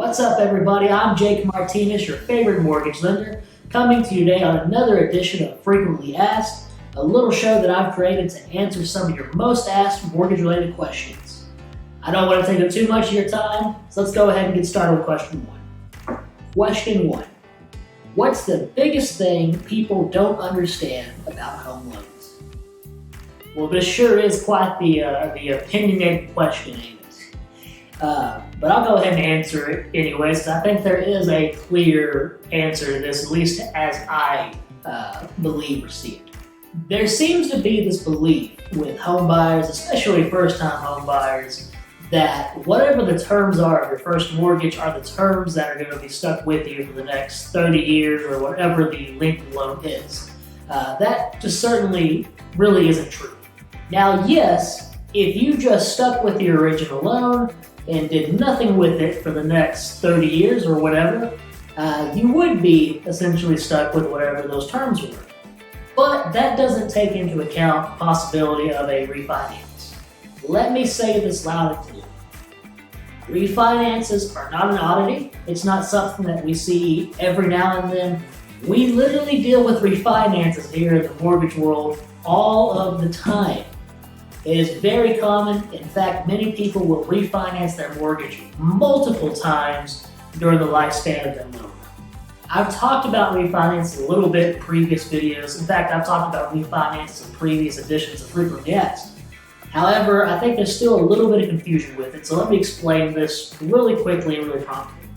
What's up, everybody? I'm Jake Martinez, your favorite mortgage lender, coming to you today on another edition of Frequently Asked, a little show that I've created to answer some of your most asked mortgage-related questions. I don't want to take up too much of your time, so let's go ahead and get started with question one. Question one. What's the biggest thing people don't understand about home loans? Well, this sure is quite the opinionated question, ain't it? But I'll go ahead and answer it anyways, because I think there is a clear answer to this, at least as I believe or see it. There seems to be this belief with home buyers, especially first-time home buyers, that whatever the terms are of your first mortgage are the terms that are going to be stuck with you for the next 30 years or whatever the length of the loan is. That just certainly really isn't true. Now, yes, if you just stuck with your original loan and did nothing with it for the next 30 years or whatever, you would be essentially stuck with whatever those terms were. But that doesn't take into account the possibility of a refinance. Let me say this loud and clear. Refinances are not an oddity. It's not something that we see every now and then. We literally deal with refinances here in the mortgage world all of the time. It is very common. In fact, many people will refinance their mortgage multiple times during the lifespan of their loan. I've talked about refinance a little bit in previous videos. In fact, I've talked about refinance in previous editions of Frequently Asked. However, I think there's still a little bit of confusion with it, so let me explain this really quickly and really promptly.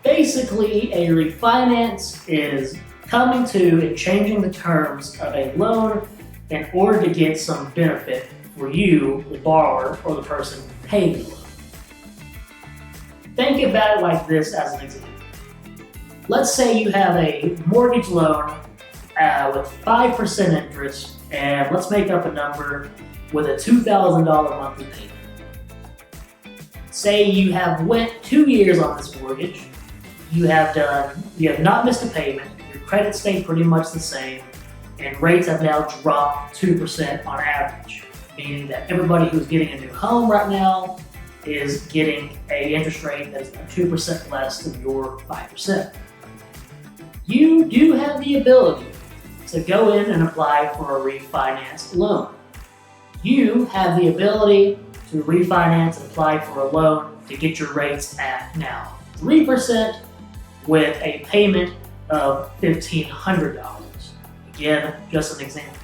Basically, a refinance is coming to and changing the terms of a loan in order to get some benefit for you, the borrower, or the person paying the loan. Think about it like this as an example. Let's say you have a mortgage loan with 5% interest, and let's make up a number with a $2,000 monthly payment. Say you have went 2 years on this mortgage, you have not missed a payment, your credit stayed pretty much the same, and rates have now dropped 2% on average, meaning that everybody who's getting a new home right now is getting an interest rate that is 2% less than your 5%. You do have the ability to go in and apply for a refinance loan. You have the ability to refinance and apply for a loan to get your rates at now 3% with a payment of $1,500. Again, just an example.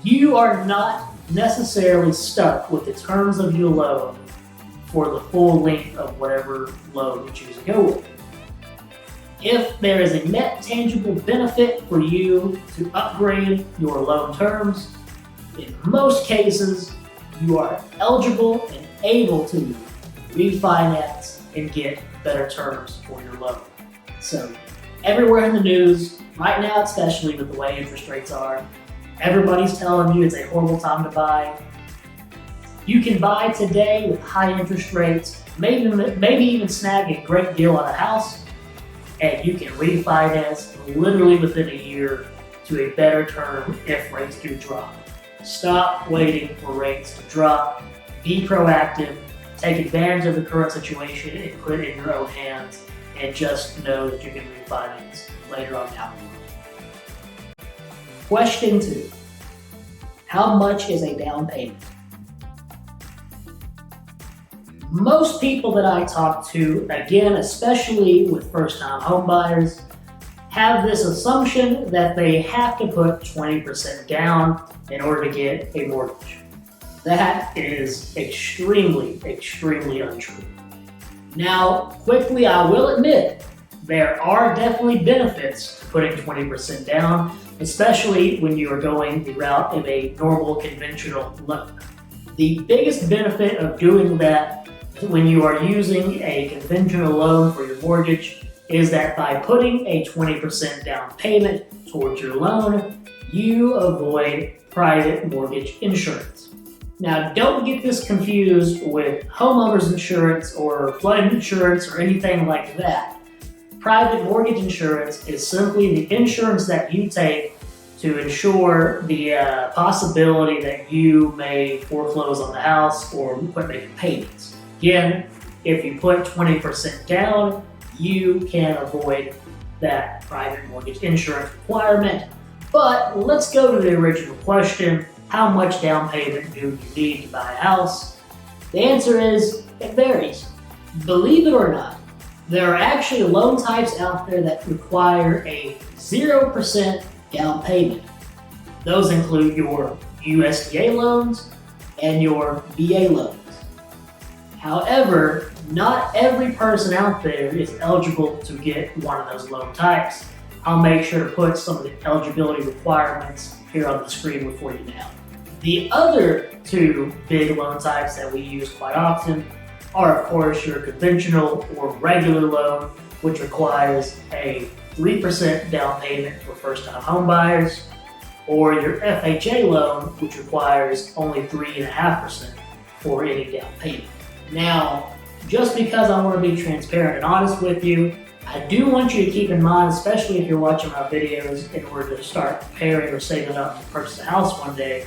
You are not necessarily stuck with the terms of your loan for the full length of whatever loan you choose to go with. If there is a net tangible benefit for you to upgrade your loan terms, in most cases, you are eligible and able to refinance and get better terms for your loan. So, everywhere in the news, right now especially with the way interest rates are, everybody's telling you it's a horrible time to buy. You can buy today with high interest rates, maybe even snag a great deal on a house, and you can refinance literally within a year to a better term if rates do drop. Stop waiting for rates to drop. Be proactive. Take advantage of the current situation and put it in your own hands, and just know that you can refinance later on down the road. Question 2. How much is a down payment? Most people that I talk to, again, especially with first-time home buyers, have this assumption that they have to put 20% down in order to get a mortgage. That is extremely, extremely untrue. Now, quickly, I will admit, there are definitely benefits to putting 20% down, especially when you are going the route of a normal conventional loan. The biggest benefit of doing that when you are using a conventional loan for your mortgage is that by putting a 20% down payment towards your loan, you avoid private mortgage insurance. Now, don't get this confused with homeowners insurance or flood insurance or anything like that. Private mortgage insurance is simply the insurance that you take to ensure the possibility that you may foreclose on the house or quit making payments. Again, if you put 20% down, you can avoid that private mortgage insurance requirement. But let's go to the original question. How much down payment do you need to buy a house? The answer is, it varies. Believe it or not, there are actually loan types out there that require a 0% down payment. Those include your USDA loans and your VA loans. However, not every person out there is eligible to get one of those loan types. I'll make sure to put some of the eligibility requirements here on the screen before you now. The other two big loan types that we use quite often are, of course, your conventional or regular loan, which requires a 3% down payment for first-time home buyers, or your FHA loan, which requires only 3.5% for any down payment. Now, just because I want to be transparent and honest with you, I do want you to keep in mind, especially if you're watching my videos in order to start preparing or saving up to purchase a house one day,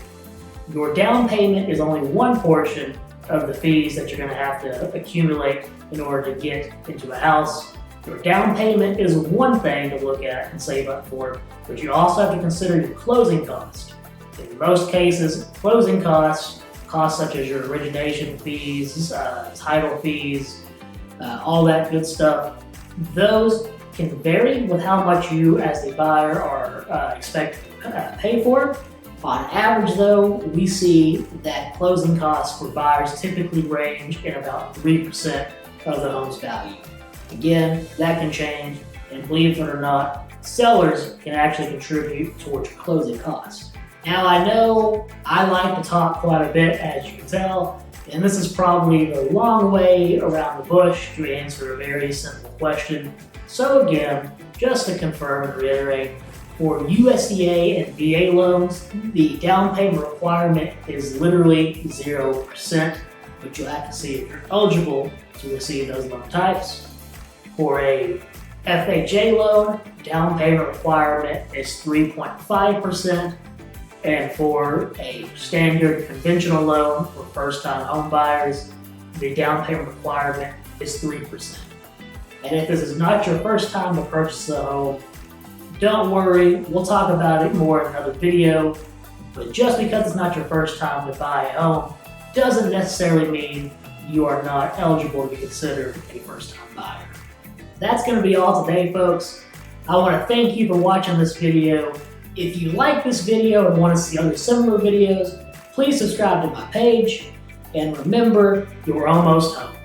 your down payment is only one portion of the fees that you're going to have to accumulate in order to get into a house. Your down payment is one thing to look at and save up for, but you also have to consider your closing cost. In most cases, closing costs such as your origination fees, title fees, all that good stuff, those can vary with how much you as the buyer are expected to pay for. On average though, we see that closing costs for buyers typically range in about 3% of the home's value. Again, that can change, and believe it or not, sellers can actually contribute towards your closing costs. Now I know I like to talk quite a bit, as you can tell, and this is probably the long way around the bush to answer a very simple question. So again, just to confirm and reiterate, for USDA and VA loans, the down payment requirement is literally 0%, but you'll have to see if you're eligible to receive those loan types. For a FHA loan, down payment requirement is 3.5%, and for a standard conventional loan for first-time home buyers, the down payment requirement is 3%. And if this is not your first time to purchase a home, don't worry, we'll talk about it more in another video, but just because it's not your first time to buy a home doesn't necessarily mean you are not eligible to be considered a first-time buyer. That's going to be all today, folks. I want to thank you for watching this video. If you like this video and want to see other similar videos, please subscribe to my page, and remember, you're almost home.